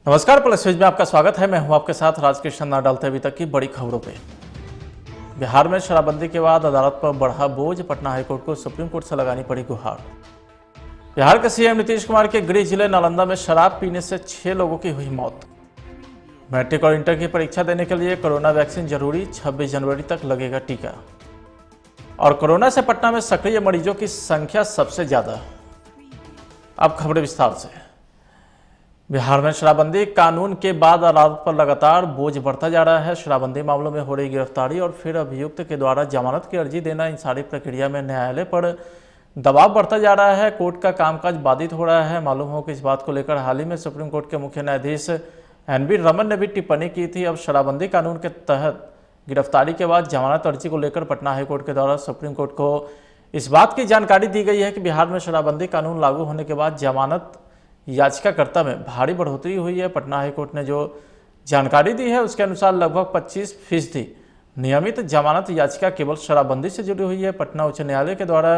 नमस्कार, plus news में आपका स्वागत है। मैं हूं आपके साथ राजकृष्ण नाथ। डालते अभी तक की बड़ी खबरों पे। बिहार में शराबबंदी के बाद अदालत पर बढ़ा बोझ, पटना हाईकोर्ट को सुप्रीम कोर्ट से लगानी पड़ी गुहार। बिहार के सीएम नीतीश कुमार के गृह जिले नालंदा में शराब पीने से 6 लोगों की हुई मौत। मैट्रिक और इंटर की परीक्षा देने के लिए कोरोना वैक्सीन जरूरी, 26 जनवरी तक लगेगा टीका। और कोरोना से पटना में सक्रिय मरीजों की संख्या सबसे ज्यादा। अब खबरें विस्तार से। बिहार में शराबबंदी कानून के बाद अदालत पर लगातार बोझ बढ़ता जा रहा है। शराबबंदी मामलों में हो रही गिरफ्तारी और फिर अभियुक्त के द्वारा जमानत की अर्जी देना, इन सारी प्रक्रिया में न्यायालय पर दबाव बढ़ता जा रहा है। कोर्ट का कामकाज बाधित हो रहा है। मालूम हो कि इस बात को लेकर हाल ही में सुप्रीम कोर्ट के मुख्य न्यायाधीश एन.वी. रमन ने भी टिप्पणी की थी। अब शराबबंदी कानून के तहत गिरफ्तारी के बाद जमानत अर्जी को लेकर पटना हाईकोर्ट के द्वारा सुप्रीम कोर्ट को इस बात की जानकारी दी गई है कि बिहार में शराबबंदी कानून लागू होने के बाद जमानत याचिकाकर्ता में भारी बढ़ोतरी हुई है। पटना हाईकोर्ट ने जो जानकारी दी है उसके अनुसार लगभग 25% नियमित जमानत याचिका केवल शराबबंदी से जुड़ी हुई है। पटना उच्च न्यायालय के द्वारा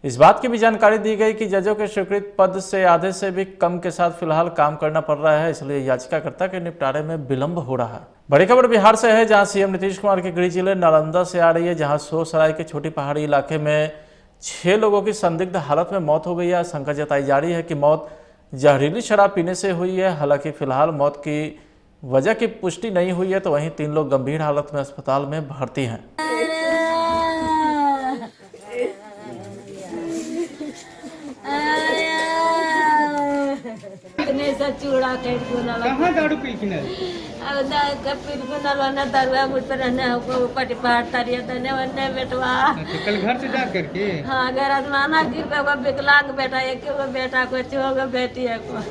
इस बात की भी जानकारी दी गई कि जजों के स्वीकृत पद से आधे से भी कम के साथ फिलहाल काम करना पड़ रहा है, इसलिए याचिकाकर्ता के निपटारे में विलंब हो रहा है। बड़ी खबर बिहार से है, जहां सीएम नीतीश कुमार के गृह जिले नालंदा से आ रही है, जहां सोसराय के छोटी पहाड़ी इलाके में 6 लोगों की संदिग्ध हालत में मौत हो गई है। आशंका जताई जा रही है कि मौत जहरीली शराब पीने से हुई है। हालांकि फिलहाल मौत की वजह की पुष्टि नहीं हुई है, तो वहीं 3 लोग गंभीर हालत में अस्पताल में भर्ती हैं। चूड़ा कहाँ दारू पी के दरुआ मुझ पर रहने पटी पहाड़ तारिया तने वन्ने बेटवा। कल घर से जा करके? हाँ, घर आजमाना गिर पे विकलांग बेटा, एक बेटा को होगा बेटी है को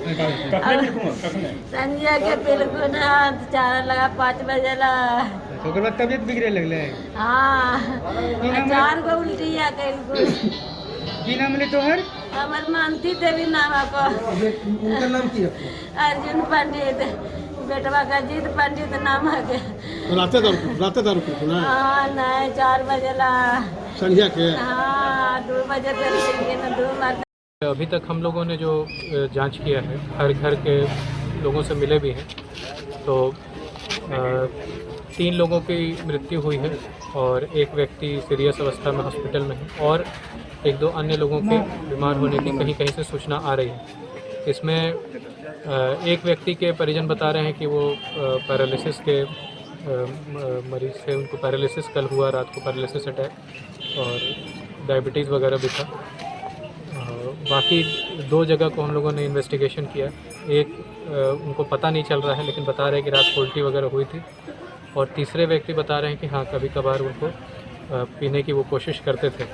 संजय के बिल्कुल चार लगा 5 बजे ला। तो बाद तबियत बिगड़े लगले? हाँ, 4 गो उल्टी है कल। की नाम ले तोहर? हमर मानती देवी नाम आपको। उनका नाम की है? अर्जुन पंडित, बेटवा का जीत पंडित नाम है। राते दारू पी ना? हाँ, नहीं 4 बजे ला संध्या के? हाँ, 2 बजे तक 2 बार। अभी तक हम लोगों ने जो जांच किया है, हर घर के लोगों से मिले भी हैं, तो 3 लोगों की मृत्यु हुई है और एक व्यक्ति सीरियस अवस्था में हॉस्पिटल में है और 1-2 अन्य लोगों के बीमार होने की कहीं कहीं से सूचना आ रही है। इसमें एक व्यक्ति के परिजन बता रहे हैं कि वो पैरालिसिस के मरीज से, उनको पैरालिसिस कल हुआ रात को, पैरालिसिस अटैक, और डायबिटीज़ वगैरह भी था। बाकी 2 जगह को हम लोगों ने इन्वेस्टिगेशन किया। एक उनको पता नहीं चल रहा है, लेकिन बता रहे हैं कि रात को उल्टी वगैरह हुई थी, और तीसरे व्यक्ति बता रहे हैं कि हाँ, कभी कभार उनको पीने की वो कोशिश करते थे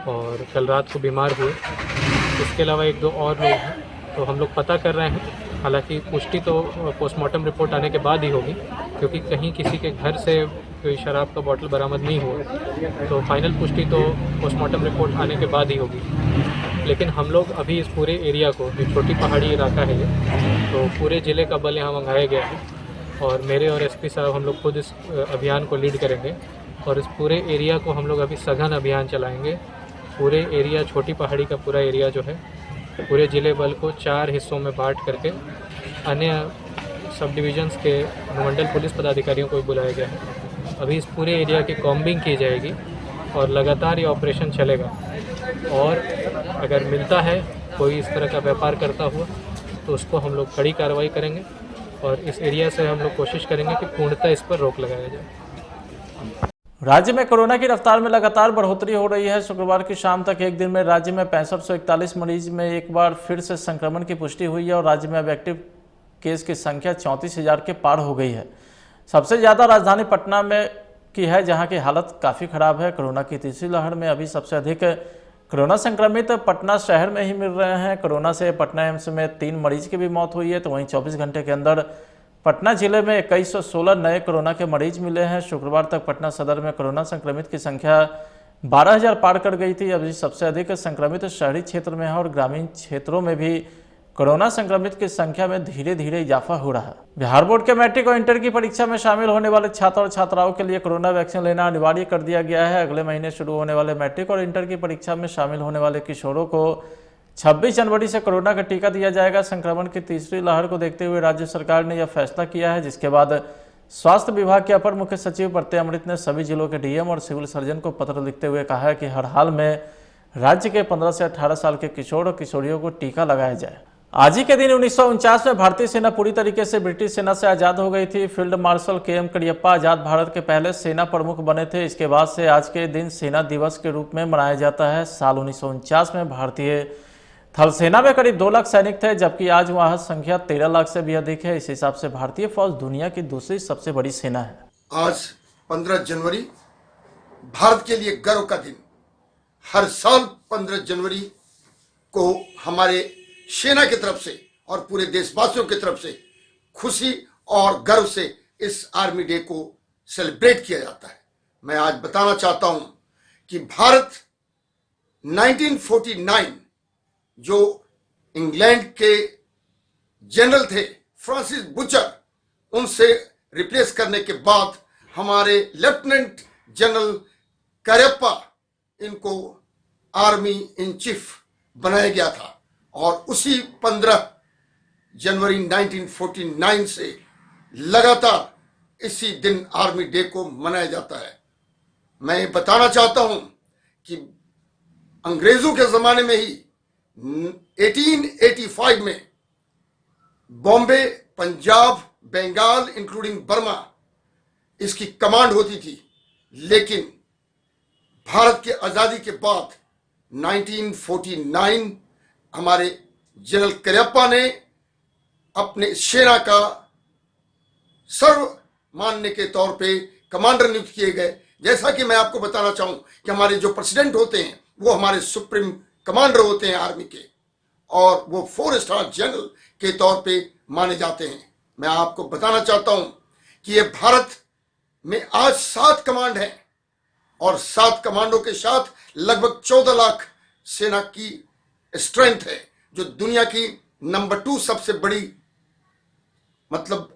और कल रात को बीमार हुए। इसके अलावा 1-2 और लोग हैं, तो हम लोग पता कर रहे हैं। हालांकि पुष्टि तो पोस्टमार्टम रिपोर्ट आने के बाद ही होगी, क्योंकि कहीं किसी के घर से कोई शराब का बॉटल बरामद नहीं हुआ, तो फाइनल पुष्टि तो पोस्टमार्टम रिपोर्ट आने के बाद ही होगी। लेकिन हम लोग अभी इस पूरे एरिया को, जो छोटी पहाड़ी इलाका है ये, तो पूरे ज़िले का बल यहाँ मंगाया गया है और मेरे और एसपी साहब हम लोग खुद इस अभियान को लीड करेंगे और इस पूरे एरिया को हम लोग अभी सघन अभियान चलाएँगे। पूरे एरिया, छोटी पहाड़ी का पूरा एरिया जो है, पूरे ज़िले बल को 4 हिस्सों में बांट करके अन्य सब डिविजन्स के अनुमंडल पुलिस पदाधिकारियों को भी बुलाया गया है। अभी इस पूरे एरिया की कॉम्बिंग की जाएगी और लगातार ये ऑपरेशन चलेगा, और अगर मिलता है कोई इस तरह का व्यापार करता हुआ तो उसको हम लोग कड़ी कार्रवाई करेंगे और इस एरिया से हम लोग कोशिश करेंगे कि पूर्णतः इस पर रोक लगाया जाए। राज्य में कोरोना की रफ्तार में लगातार बढ़ोतरी हो रही है। शुक्रवार की शाम तक एक दिन में राज्य में 6541 मरीज में एक बार फिर से संक्रमण की पुष्टि हुई है और राज्य में अब एक्टिव केस की संख्या 34,000 के पार हो गई है। सबसे ज़्यादा राजधानी पटना में की है, जहां की हालत काफ़ी खराब है। कोरोना की तीसरी लहर में अभी सबसे अधिक कोरोना संक्रमित पटना शहर में ही मिल रहे हैं। कोरोना से पटना एम्स में 3 मरीज की भी मौत हुई है, तो वहीं 24 घंटे के अंदर पटना जिले में 2116 नए कोरोना के मरीज मिले हैं। शुक्रवार तक पटना सदर में कोरोना संक्रमित की संख्या 12,000 पार कर गई थी। अभी सबसे अधिक संक्रमित शहरी क्षेत्र में है और ग्रामीण क्षेत्रों में भी कोरोना संक्रमित की संख्या में धीरे धीरे इजाफा हो रहा है। बिहार बोर्ड के मैट्रिक और इंटर की परीक्षा में शामिल होने वाले छात्र और छात्राओं के लिए कोरोना वैक्सीन लेना अनिवार्य कर दिया गया है। अगले महीने शुरू होने वाले मैट्रिक और इंटर की परीक्षा में शामिल होने वाले किशोरों को 26 जनवरी से कोरोना का टीका दिया जाएगा। संक्रमण की तीसरी लहर को देखते हुए राज्य सरकार ने यह फैसला किया है, जिसके बाद स्वास्थ्य विभाग के अपर मुख्य सचिव प्रत्यय अमृत ने सभी जिलों के डीएम और सिविल सर्जन को पत्र लिखते हुए कहा है कि हर हाल में राज्य के 15 से 18 साल के किशोर और किशोरियों को टीका लगाया जाए। आज ही के दिन 1949 में भारतीय सेना पूरी तरीके से ब्रिटिश सेना से आजाद हो गई थी। Field marshal K M. करियप्पा आजाद भारत के पहले सेना प्रमुख बने थे। इसके बाद से आज के दिन सेना दिवस के रूप में मनाया जाता है। साल 1949 में भारतीय थल सेना में करीब 2 लाख सैनिक थे, जबकि आज वहां संख्या 13 लाख से भी अधिक है। इस हिसाब से भारतीय फौज दुनिया की दूसरी सबसे बड़ी सेना है। आज 15 जनवरी भारत के लिए गर्व का दिन। हर साल 15 जनवरी को हमारे सेना की तरफ से और पूरे देशवासियों की तरफ से खुशी और गर्व से इस आर्मी डे को सेलिब्रेट किया जाता है। मैं आज बताना चाहता हूं कि भारत 1949 जो इंग्लैंड के जनरल थे फ्रांसिस बुचर, उनसे रिप्लेस करने के बाद हमारे लेफ्टिनेंट जनरल करियप्पा इनको आर्मी इन चीफ बनाया गया था और उसी 15 जनवरी 1949 से लगातार इसी दिन आर्मी डे को मनाया जाता है। मैं ये बताना चाहता हूं कि अंग्रेजों के जमाने में ही 1885 में बॉम्बे, पंजाब, बंगाल इंक्लूडिंग बर्मा इसकी कमांड होती थी, लेकिन भारत की आजादी के बाद 1949 हमारे जनरल करियप्पा ने अपने सेना का सर्वमान्य के तौर पे कमांडर नियुक्त किए गए। जैसा कि मैं आपको बताना चाहूं कि हमारे जो प्रेसिडेंट होते हैं वो हमारे सुप्रीम कमांडर होते हैं आर्मी के, और वो 4 स्टार जनरल के तौर पे माने जाते हैं। मैं आपको बताना चाहता हूं कि ये भारत में आज 7 कमांड हैं और 7 कमांडों के साथ लगभग 14 लाख सेना की स्ट्रेंथ है, जो दुनिया की नंबर 2 सबसे बड़ी मतलब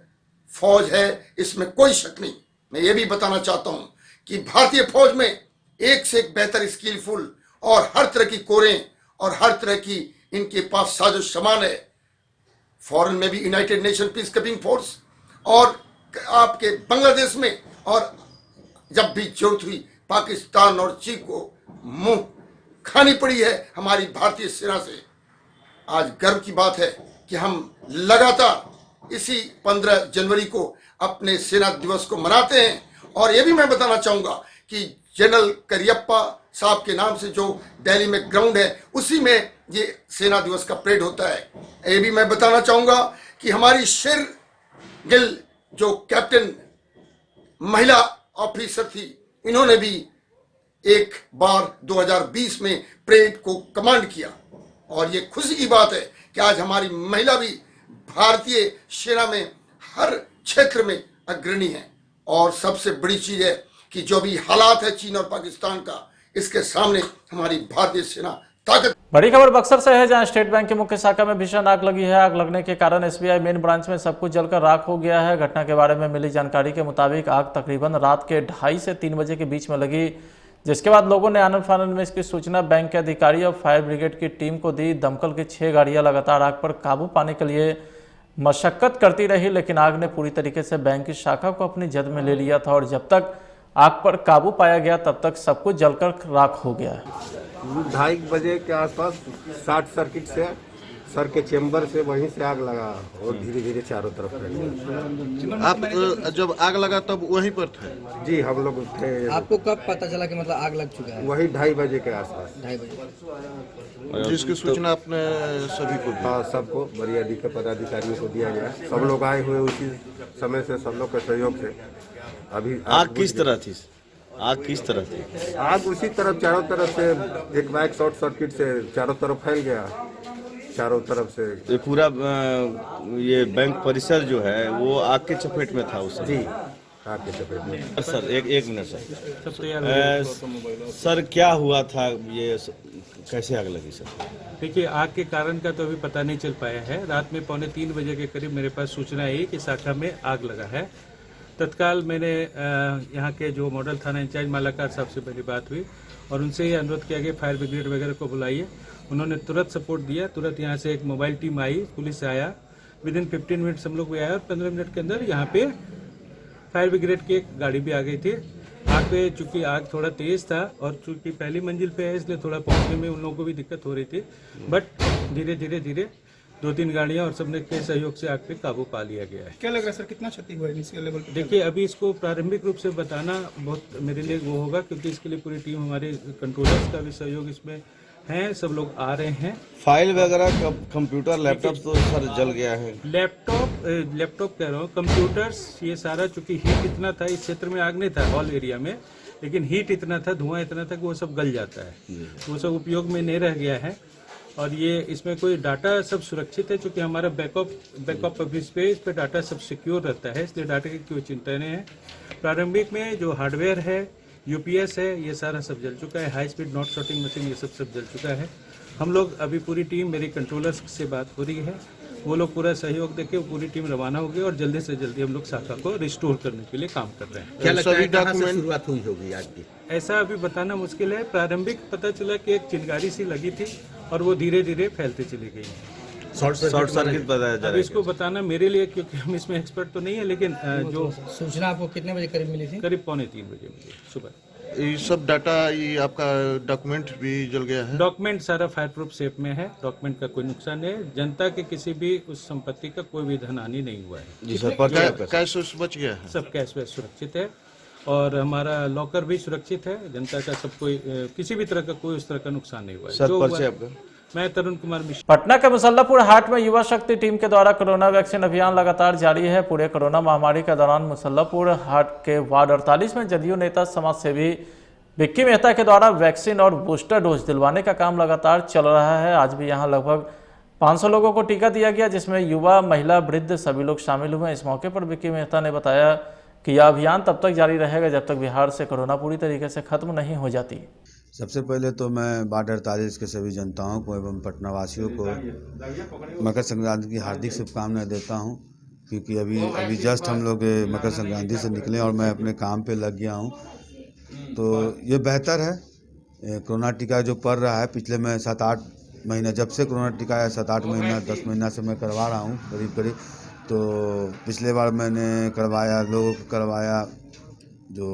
फौज है। इसमें कोई शक नहीं। मैं ये भी बताना चाहता हूं कि भारतीय फौज में एक से एक बेहतर स्किलफुल और हर तरह की कोरें और हर तरह की इनके पास साजो सामान है। फॉरेन में भी United nation peace keeping force और आपके बांग्लादेश में, और जब भी जरूरत हुई पाकिस्तान और चीन को मुंह खानी पड़ी है हमारी भारतीय सेना से। आज गर्व की बात है कि हम लगातार इसी 15 जनवरी को अपने सेना दिवस को मनाते हैं। और ये भी मैं बताना चाहूंगा कि जनरल करियप्पा साहब के नाम से जो दिल्ली में ग्राउंड है उसी में ये सेना दिवस का परेड होता है। ये भी मैं बताना चाहूंगा कि हमारी शेर गिल जो कैप्टन महिला ऑफिसर थी, इन्होंने भी एक बार 2020 में परेड को कमांड किया। और ये खुशी की बात है कि आज हमारी महिला भी भारतीय सेना में हर क्षेत्र में अग्रणी है। और सबसे बड़ी चीज है कि जो भी हालात है चीन और पाकिस्तान का, इसके सामने हमारी भारतीय सेना ताकत। बड़ी खबर बक्सर से है, जहां स्टेट बैंक की मुख्य शाखा में भीषण आग लगी है। आग लगने के कारण एसबीआई मेन ब्रांच में सब कुछ जलकर राख हो गया है। घटना के बारे में मिली जानकारी के मुताबिक आग तकरीबन रात के 2:30 से 3 बजे के बीच में लगी, जिसके बाद लोगों ने आनन फानन में इसकी सूचना बैंक के अधिकारी और फायर ब्रिगेड की टीम को दी। दमकल की 6 गाड़ियां लगातार आग पर काबू पाने के लिए मशक्कत करती रही, लेकिन आग ने पूरी तरीके से बैंक की शाखा को अपनी जद में ले लिया था। और जब तक आग पर काबू पाया गया तब तक सब कुछ जलकर राख हो गया। 2:30 बजे के आसपास शॉर्ट सर्किट से सर के चेंबर से वहीं से आग लगा और धीरे धीरे चारों तरफ फैल। आप जब आग लगा तब वहीं पर थे? जी, हम लोग थे। आपको कब पता चला कि मतलब आग लग चुका है? वही 2:30 बजे के आसपास। 2:30 बजे जिसकी सूचना आपने सभी को दी? हाँ, सबको मर्यादा के पदाधिकारियों को दिया गया। सब लोग आए हुए उसी समय से, सब लोग के सहयोग से। अभी आग किस तरह थी? आग किस तरह थी? आग उसी तरफ चारों तरफ से एक बाइक शॉर्ट सर्किट से चारों तरफ फैल गया, चारों तरफ से। ये पूरा ये बैंक परिसर जो है वो आग के चपेट में था उस समय? जी, आग के चपेट में। सर एक मिनट सर, क्या हुआ था, ये कैसे आग लगी सर? देखिए, आग के कारण का तो अभी पता नहीं चल पाया है। रात में 2:45 बजे के करीब मेरे पास सूचना आई कि शाखा में आग लगा है। तत्काल मैंने यहाँ के जो मॉडल थाना इंचार्ज मालाकार साहब से मेरी बात हुई और उनसे ये अनुरोध किया कि फायर ब्रिगेड वगैरह को बुलाइए। उन्होंने तुरंत सपोर्ट दिया, तुरंत यहाँ से एक मोबाइल टीम आई, पुलिस आया, विदिन 15 मिनट्स हम लोग भी आए और 15 मिनट के अंदर यहाँ पे फायर ब्रिगेड की एक गाड़ी भी आ गई थी। आग पे चूंकि आग थोड़ा तेज था और चूंकि पहली मंजिल पे है इसलिए थोड़ा पहुंचने में उन लोगों को भी दिक्कत हो रही थी, बट धीरे धीरे 2-3 गाड़ियां और सबने के सहयोग से आग पे काबू पा लिया गया है। क्या लग रहा है सर, कितना क्षति हुआ है इनिशियल लेवल पे? देखिए, अभी इसको प्रारंभिक रूप से बताना बहुत मेरे लिए वो होगा, क्योंकि इसके लिए पूरी टीम हमारे कंट्रोलर्स का भी सहयोग इसमें है, सब लोग आ रहे हैं। फाइल वगैरह कंप्यूटर लैपटॉप तो सर जल गया है। लैपटॉप कह रहा हूँ, कंप्यूटर्स, ये सारा चूंकि हीट इतना था, इस क्षेत्र में आग नहीं था हॉल एरिया में, लेकिन हीट इतना था, धुआं इतना था कि वो सब गल जाता है, वो सब उपयोग में नहीं रह गया है। और ये इसमें कोई डाटा सब सुरक्षित है, क्योंकि हमारा बैकअप ऑफिस पे इस पे डाटा सब सिक्योर रहता है, इसलिए डाटा की कोई चिंता नहीं है। प्रारंभिक में जो हार्डवेयर है, यूपीएस है, ये सारा सब जल चुका है, high speed note sorting machine ये सब जल चुका है। हम लोग अभी पूरी टीम, मेरी कंट्रोलर्स से बात हो रही है, वो लोग पूरा सहयोग देके पूरी टीम रवाना होगी और जल्दी से जल्दी हम लोग शाखा को रिस्टोर करने के लिए काम कर रहे हैं। क्या लगता है कहाँ से शुरुआत हुई होगी आज की? ऐसा अभी बताना मुश्किल है। प्रारंभिक पता चला कि एक चिंगारी सी लगी थी और वो धीरे धीरे फैलते चली गई। शॉर्ट सर्किट बताया जा रहा है। इसको बताना मेरे लिए, क्योंकि हम इसमें एक्सपर्ट तो नहीं है, लेकिन जो सूचना आपको कितने बजे करीब मिली थी? करीब 2:45 बजे मिली सुबह। ये सब डाटा, ये आपका डॉक्यूमेंट भी जल गया है? डॉक्यूमेंट सारा फायर प्रूफ सेफ में है, डॉक्यूमेंट का कोई नुकसान नहीं है, जनता के किसी भी उस संपत्ति का कोई भी धन हानि नहीं हुआ है। जी सर, कैश बच गया है? सब कैश वैश सुरक्षित है और हमारा लॉकर भी सुरक्षित है। जनता का सब कोई किसी भी तरह का कोई उस तरह का नुकसान नहीं हुआ है। सर परिचय आपका? मैं तरुण कुमार मिश्र। पटना के मुसल्लापुर हाट में युवा शक्ति टीम के द्वारा कोरोना वैक्सीन अभियान लगातार जारी है। पूरे कोरोना महामारी के दौरान मुसल्लापुर हाट के वार्ड 48 में जदयू नेता समाज सेवी विक्की मेहता के द्वारा वैक्सीन और बूस्टर डोज दिलवाने का काम लगातार चल रहा है। आज भी यहां लगभग 500 लोगों को टीका दिया गया, जिसमें युवा, महिला, वृद्ध सभी लोग शामिल हुए। इस मौके पर विक्की मेहता ने बताया कि यह अभियान तब तक जारी रहेगा जब तक बिहार से कोरोना पूरी तरीके से खत्म नहीं हो जाती। सबसे पहले तो मैं वार्ड 48 के सभी जनताओं को एवं पटना वासियों को मकर संक्रांति की हार्दिक शुभकामनाएं देता हूं, क्योंकि अभी जस्ट हम लोग मकर संक्रांति से निकले और मैं अपने काम पे लग गया हूं। तो ये बेहतर है। कोरोना टीका जो पड़ रहा है, पिछले मैं 7-8 महीना, जब से कोरोना टीका है 7-8 महीना 10 महीना से मैं करवा रहा हूँ करीब। तो पिछले बार मैंने करवाया, लोगों को करवाया जो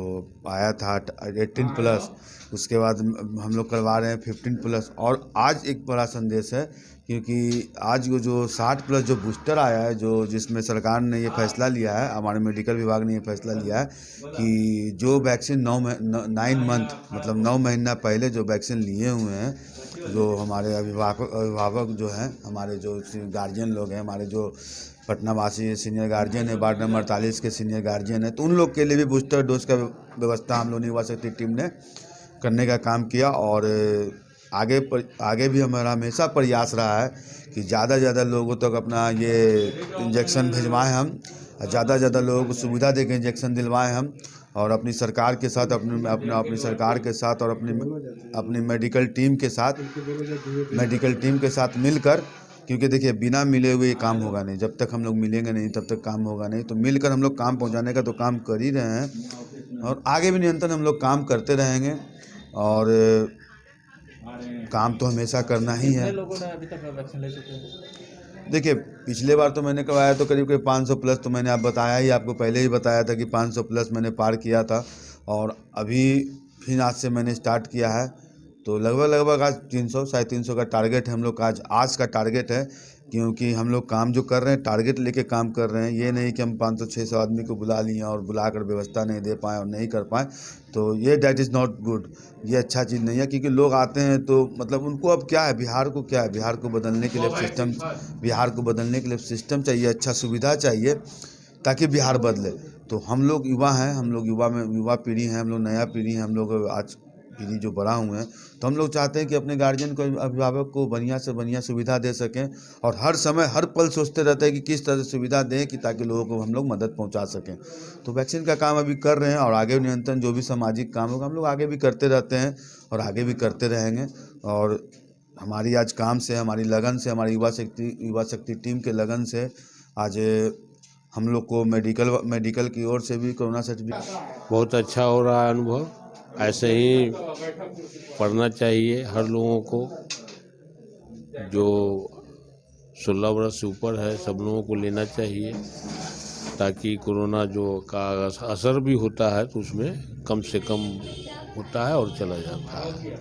आया था 18+, उसके बाद हम लोग करवा रहे हैं 15+। और आज एक बड़ा संदेश है, क्योंकि आज वो जो 60+ जो बूस्टर आया है, जो जिसमें सरकार ने ये फैसला लिया है, हमारे मेडिकल विभाग ने ये फैसला लिया है कि जो वैक्सीन 9 मंथ मतलब 9 महीना पहले जो वैक्सीन लिए हुए हैं, जो हमारे अभिभावक जो हैं, हमारे जो गार्जियन लोग हैं, हमारे जो पटना वासी सीनियर गार्जियन है, वार्ड नंबर 48 के सीनियर गार्जियन है, तो उन लोग के लिए भी बूस्टर डोज का व्यवस्था हम लोग युवा शक्ति टीम ने करने का काम किया। और आगे भी हमारा हमेशा प्रयास रहा है कि ज़्यादा से ज़्यादा लोगों तक अपना ये इंजेक्शन भिजवाएं हम, ज़्यादा से ज़्यादा लोगों को सुविधा देकर इंजेक्शन दिलवाएं हम, और अपनी सरकार के साथ अपनी सरकार के साथ और अपनी मेडिकल टीम के साथ मिलकर, क्योंकि देखिए बिना मिले हुए काम होगा नहीं, जब तक हम लोग मिलेंगे नहीं तब तक काम होगा नहीं। तो मिलकर हम लोग काम पहुंचाने का तो काम कर ही रहे हैं और आगे भी निरंतर हम लोग काम करते रहेंगे, और काम तो हमेशा करना ही है। लोगों ने अभी तक वैक्सीन ले चुके हैं? देखिए, पिछले बार तो मैंने करवाया तो करीब 500+, तो मैंने बताया ही, आपको पहले ही बताया था कि 500+ मैंने पार किया था, और अभी फिर आज से मैंने स्टार्ट किया है। तो लगभग आज 300 350 का टारगेट है हम लोग का, आज का टारगेट है, क्योंकि हम लोग काम जो कर रहे हैं टारगेट लेके काम कर रहे हैं। ये नहीं कि हम 500-600 आदमी को बुला लिए और बुलाकर व्यवस्था नहीं दे पाए और नहीं कर पाए, तो ये डैट इज़ नॉट गुड, ये अच्छा चीज़ नहीं है। क्योंकि लोग आते हैं तो मतलब उनको अब क्या है, बिहार को क्या है, बिहार को बदलने के लिए सिस्टम चाहिए, अच्छा सुविधा चाहिए, ताकि बिहार बदले। तो हम लोग युवा हैं, हम लोग युवा पीढ़ी हैं, हम लोग नया पीढ़ी हैं, हम लोग आज पीढ़ी जो बड़ा हुए हैं, तो हम लोग चाहते हैं कि अपने गार्जियन को, अभिभावक को बढ़िया से बढ़िया सुविधा दे सकें, और हर समय हर पल सोचते रहते हैं कि किस तरह से सुविधा दें कि ताकि लोगों को हम लोग मदद पहुंचा सकें। तो वैक्सीन का काम अभी कर रहे हैं, और आगे निरंतर जो भी सामाजिक काम होगा हम लोग आगे भी करते रहते हैं और आगे भी करते रहेंगे। और हमारी आज काम से, हमारी लगन से, हमारी युवा शक्ति टीम के लगन से आज हम लोग को मेडिकल की ओर से भी कोरोना सर्टिफिकेट। बहुत अच्छा हो रहा है अनुभव। ऐसे ही पढ़ना चाहिए हर लोगों को, जो 16 वर्ष से ऊपर है सब लोगों को लेना चाहिए, ताकि कोरोना जो का असर भी होता है तो उसमें कम से कम होता है और चला जाता है।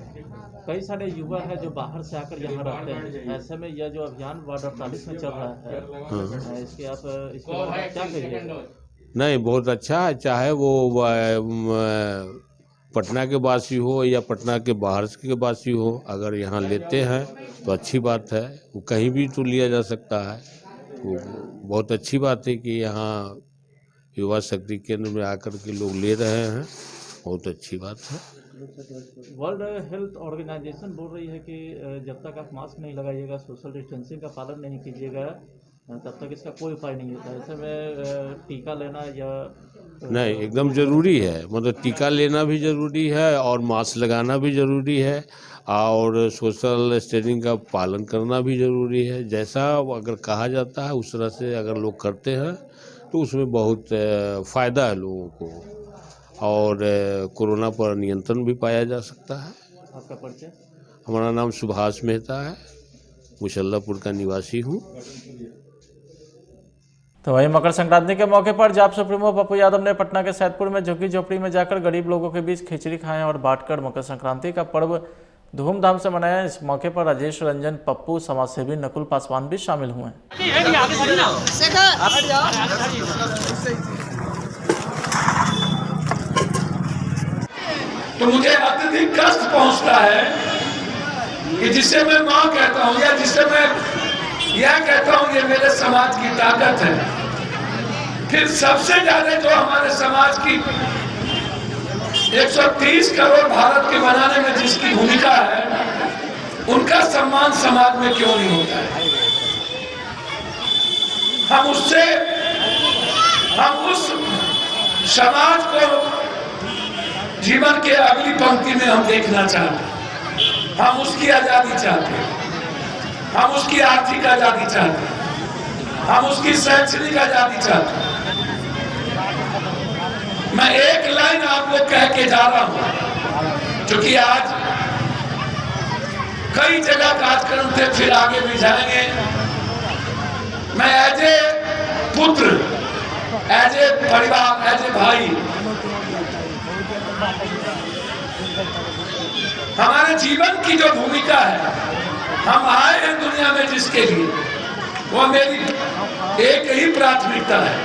कई सारे युवा है जो बाहर से आकर यहाँ रहते हैं, ऐसे में यह जो अभियान वार्ड 48 में चल रहा है, इसके बारे में क्या कहिएगा? नहीं, बहुत अच्छा है। चाहे वो पटना के वासी हो या पटना के बाहर के वासी हो, अगर यहाँ लेते हैं तो अच्छी बात है। वो कहीं भी तो लिया जा सकता है, तो बहुत अच्छी बात है कि यहाँ युवा शक्ति केंद्र में आकर के लोग ले रहे हैं, बहुत अच्छी बात है। वर्ल्ड हेल्थ ऑर्गेनाइजेशन बोल रही है कि जब तक आप मास्क नहीं लगाइएगा, सोशल डिस्टेंसिंग का पालन नहीं कीजिएगा, तब तक इसका कोई उपाय नहीं होता। ऐसे में टीका लेना या नहीं, एकदम ज़रूरी है। मतलब टीका लेना भी ज़रूरी है और मास्क लगाना भी ज़रूरी है और सोशल डिस्टेंसिंग का पालन करना भी ज़रूरी है। जैसा अगर कहा जाता है उस तरह से अगर लोग करते हैं तो उसमें बहुत फ़ायदा है लोगों को और कोरोना पर नियंत्रण भी पाया जा सकता है। आपका परिचय? हमारा नाम सुभाष मेहता है, मुशल्लापुर का निवासी हूँ। तो वहीं मकर संक्रांति के मौके पर जाप सुप्रीमो पप्पू यादव ने पटना के सैदपुर में झुग्गी झोपड़ी में जाकर गरीब लोगों के बीच खिचड़ी खाएं और बांटकर मकर संक्रांति का पर्व धूमधाम से मनाया। इस मौके पर राजेश रंजन पप्पू, समाजसेवी नकुल पासवान भी शामिल हुए। तो मुझे अत्यधिक कष्ट पहुंचता है कि जिसे मैं मां कहता हूं या जिसे मैं यह कहता हूं ये मेरे समाज की ताकत है, फिर सबसे ज्यादा जो हमारे समाज की 130 करोड़ भारत के बनाने में जिसकी भूमिका है, उनका सम्मान समाज में क्यों नहीं होता है? हम उस समाज को जीवन के अगली पंक्ति में हम देखना चाहते हैं। हम उसकी आजादी चाहते हैं, हम उसकी आर्थिक आजादी चाहते हैं, हम उसकी शैक्षणिक आजादी चाहते हैं। मैं एक लाइन आपको कह के जा रहा हूं, क्योंकि आज कई जगह कार्यक्रम थे, फिर आगे भी जाएंगे। मैं एज ए पुत्र, एज ए परिवार, एज ए भाई, हमारे जीवन की जो भूमिका है, हम आए हैं दुनिया में जिसके लिए, वो मेरी एक ही प्राथमिकता है।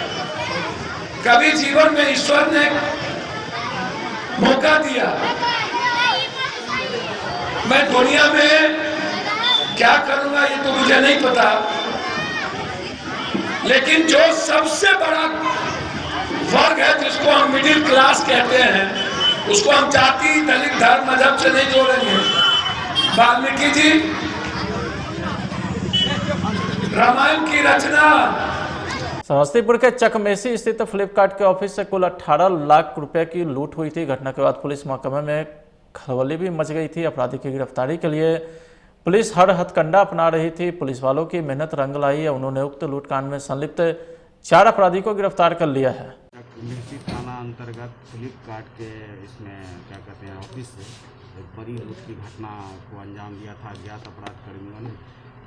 कभी जीवन में ईश्वर ने मौका दिया, मैं दुनिया में क्या करूंगा ये तो मुझे नहीं पता, लेकिन जो सबसे बड़ा वर्ग है जिसको हम मिडिल क्लास कहते हैं, उसको हम जाति, दलित, धर्म, मजहब से नहीं जोड़ेंगे। वाल्मीकि जी रामायण की रचना। समस्तीपुर के चकमेसी स्थित फ्लिपकार्ट के ऑफिस से कुल 18 लाख रुपए की लूट हुई थी। घटना के बाद पुलिस महकमे में खलबली भी मच गई थी। अपराधी की गिरफ्तारी के लिए पुलिस हर हथकंडा अपना रही थी। पुलिस वालों की मेहनत रंग लाई है। उन्होंने उक्त लूटकांड में संलिप्त 4 अपराधी को गिरफ्तार कर लिया है। थाना अंतर्गत फ्लिपकार्ट के इसमें क्या कहते हैं ऑफिस से एक बड़ी लूट की घटना को अंजाम दिया था अज्ञात अपराध कर्मियों ने,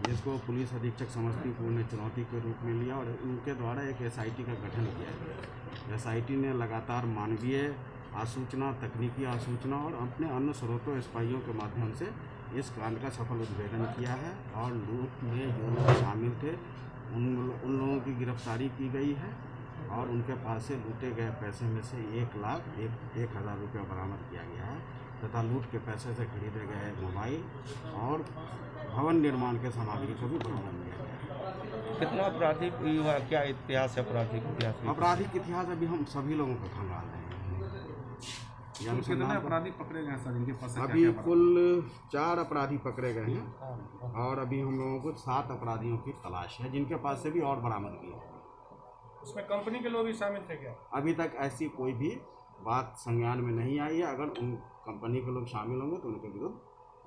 जिसको पुलिस अधीक्षक समस्तीपुर ने चुनौती के रूप में लिया और उनके द्वारा एक SIT का गठन किया गया। SIT ने लगातार मानवीय आसूचना, तकनीकी आसूचना और अपने अन्य स्रोतों स्पाइयों के माध्यम से इस कांड का सफल उद्भेदन किया है और लूट में जो लोग शामिल थे उन लोगों की गिरफ्तारी की गई है और उनके पास से लूटे गए पैसे में से 1,01,000 रुपये बरामद किया गया है तथा लूट के पैसे से खरीदे गए मोबाइल और भवन निर्माण के सामग्री को भी बरामद किया गया। कितना आपराधिक युवा, क्या इतिहास है आपराधिक इतिहास? आपराधिक इतिहास अभी हम सभी लोगों को खंगाल रहे हैं। कितने अपराधी पकड़े गए सर? इनके पास अभी कुल 4 अपराधी पकड़े गए हैं और अभी हम लोगों को 7 अपराधियों की तलाश है, जिनके पास से भी और बरामद किया। उसमें कंपनी के लोग भी शामिल थे क्या? अभी तक ऐसी कोई भी बात संज्ञान में नहीं आई है। अगर उन कंपनी के लोग शामिल होंगे तो उनके विरुद्ध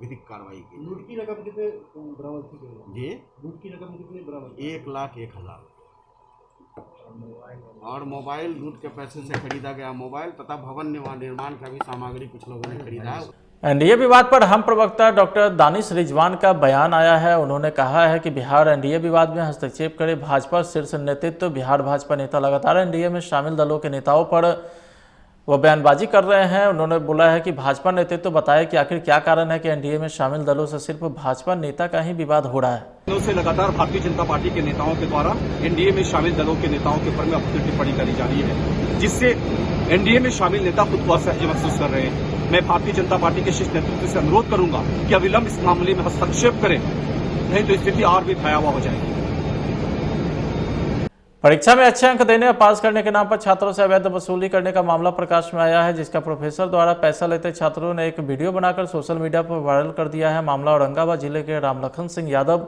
विधिक कार्रवाई की। लूट की रकम कितने बरामद की गई? जी, लूट की रकम कितनी बरामद? 1,01,000। और मोबाइल लूट के पैसे से खरीदा गया मोबाइल तथा भवन निर्माण का भी सामग्री कुछ लोगों ने खरीदा है। एनडीए विवाद पर हम प्रवक्ता डॉक्टर दानिश रिजवान का बयान आया है। उन्होंने कहा है कि बिहार एनडीए विवाद में हस्तक्षेप करे भाजपा शीर्ष नेतृत्व। बिहार भाजपा नेता लगातार एनडीए में शामिल दलों के नेताओं पर वो बयानबाजी कर रहे हैं। उन्होंने बोला है कि भाजपा नेतृत्व बताए कि आखिर क्या कारण है कि एनडीए में शामिल दलों से सिर्फ भाजपा नेता का ही विवाद हो रहा है। से लगातार भारतीय जनता पार्टी के नेताओं के द्वारा एनडीए में शामिल दलों के नेताओं के ऊपर में अपनी टिप्पणी करी जा रही है, जिससे एनडीए में शामिल नेता खुद को असहज महसूस कर रहे हैं। मैं भारतीय जनता पार्टी के शीर्ष नेतृत्व से अनुरोध करूंगा कि अविलंब इस मामले में हस्तक्षेप करें, नहीं तो स्थिति और भी भयावह हो जाएगी। परीक्षा में अच्छे अंक देने और पास करने के नाम पर छात्रों से अवैध वसूली करने का मामला प्रकाश में आया है, जिसका प्रोफेसर द्वारा पैसा लेते छात्रों ने एक वीडियो बनाकर सोशल मीडिया पर वायरल कर दिया है। मामला औरंगाबाद जिले के रामलखन सिंह यादव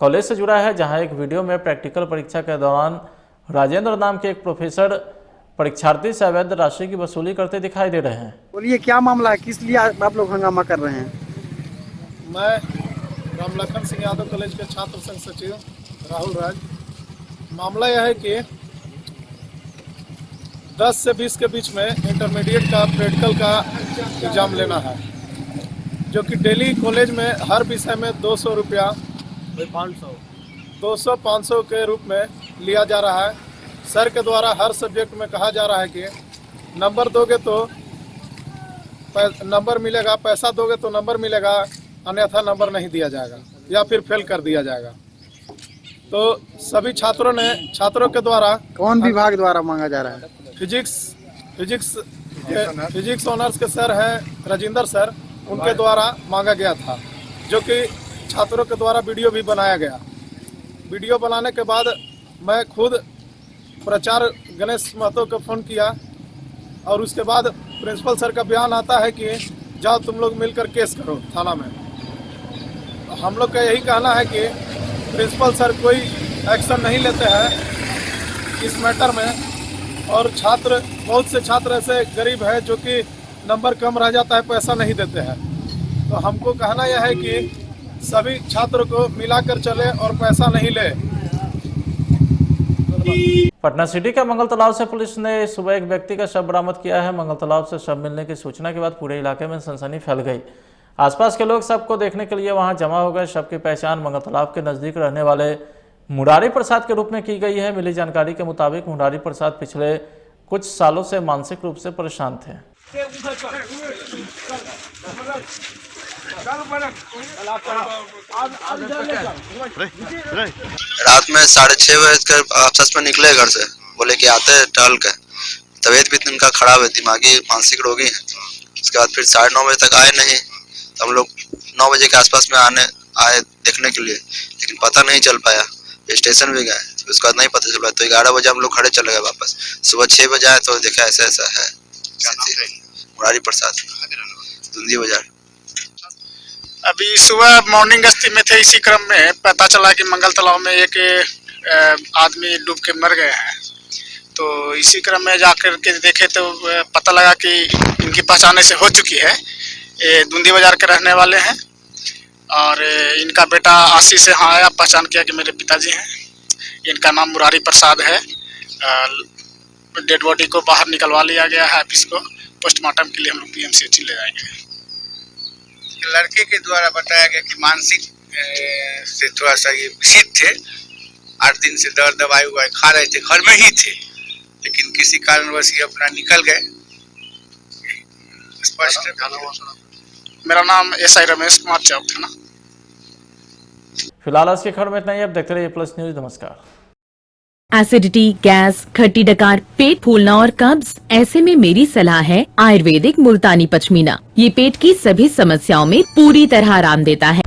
कॉलेज से जुड़ा है, जहां एक वीडियो में प्रैक्टिकल परीक्षा के दौरान राजेंद्र नाम के एक प्रोफेसर परीक्षार्थी से अवैध राशि की वसूली करते दिखाई दे रहे हैं। बोलिए क्या मामला है, किस लिए आप लोग हंगामा कर रहे हैं? मैं रामलखन सिंह यादव कॉलेज के छात्र संघ सचिव राहुल राज। मामला यह है कि 10 से 20 के बीच में इंटरमीडिएट का प्रैक्टिकल का एग्जाम लेना है, जो कि डेली कॉलेज में हर विषय में 200 रुपया 200-500 के रूप में लिया जा रहा है। सर के द्वारा हर सब्जेक्ट में कहा जा रहा है कि नंबर दोगे तो नंबर मिलेगा, पैसा दोगे तो नंबर मिलेगा, अन्यथा नंबर नहीं दिया जाएगा या फिर फेल कर दिया जाएगा। तो सभी छात्रों के द्वारा कौन विभाग द्वारा मांगा जा रहा है? फिजिक्स ऑनर्स के सर हैं राजेंद्र सर, उनके द्वारा मांगा गया था, जो कि छात्रों के द्वारा वीडियो भी बनाया गया। वीडियो बनाने के बाद मैं खुद प्राचार्य गणेश महतो को फ़ोन किया और उसके बाद प्रिंसिपल सर का बयान आता है कि जाओ तुम लोग मिलकर केस करो थाना में। हम लोग का यही कहना है कि प्रिंसिपल सर कोई एक्शन नहीं लेते हैं इस मैटर में, और बहुत से छात्र ऐसे गरीब है जो कि नंबर कम रह जाता है, पैसा नहीं देते हैं। तो हमको कहना यह है कि सभी छात्रों को मिलाकर चले और पैसा नहीं ले। पटना सिटी का मंगल तालाब से पुलिस ने सुबह एक व्यक्ति का शव बरामद किया है। मंगल तालाब से शव मिलने की सूचना के बाद पूरे इलाके में सनसनी फैल गई। आसपास के लोग शव को देखने के लिए वहां जमा हो गए। शव की पहचान मंगल तालाब के नजदीक रहने वाले मुरारी प्रसाद के रूप में की गई है। मिली जानकारी के मुताबिक मुरारी प्रसाद पिछले कुछ सालों से मानसिक रूप से परेशान थे। रात में 6:30 बजे आपस में निकले घर से, बोले कि आते टहल के। तबीयत भी इनका खराब है, दिमागी मानसिक रोगी है। उसके बाद फिर 9:30 बजे तक आए नहीं। तो हम लोग 9 बजे के आसपास में आए देखने के लिए, लेकिन पता नहीं चल पाया। स्टेशन भी गए तो उसके बाद नहीं पता चल पाया। तो 11 बजे हम लोग खड़े चले गए वापस। सुबह 6 बजे आए तो देखा ऐसा ऐसा है। मुरारी प्रसाद, धुंधी बाजार। अभी सुबह मॉर्निंग गश्ती में थे, इसी क्रम में पता चला कि मंगल तालाब में एक आदमी डूब के मर गए हैं। तो इसी क्रम में जाकर के देखे तो पता लगा कि इनकी पहचान से हो चुकी है। ये धुंधी बाजार के रहने वाले हैं और इनका बेटा आशी से यहाँ आया, पहचान किया कि मेरे पिताजी हैं। इनका नाम मुरारी प्रसाद है। डेड बॉडी को बाहर निकलवा लिया गया है। ऑफिस को पोस्टमार्टम के लिए हम लोग पीएमसीएच ले जाएंगे। लड़के के द्वारा बताया गया कि मानसिक से थोड़ा सा ये विषित थे। 8 दिन से दवाई उवाई खा रहे थे, घर में ही थे, लेकिन किसी कारणवश ये अपना निकल गए। स्पष्ट। मेरा नाम एसआई रमेश कुमार चौक थाना। फिलहाल आज की खबर में इतना ही। अब देखते रहिए प्लस न्यूज। नमस्कार। एसिडिटी, गैस, खट्टी डकार, पेट फूलना और कब्ज, ऐसे में मेरी सलाह है आयुर्वेदिक मुल्तानी पचमीना। ये पेट की सभी समस्याओं में पूरी तरह आराम देता है।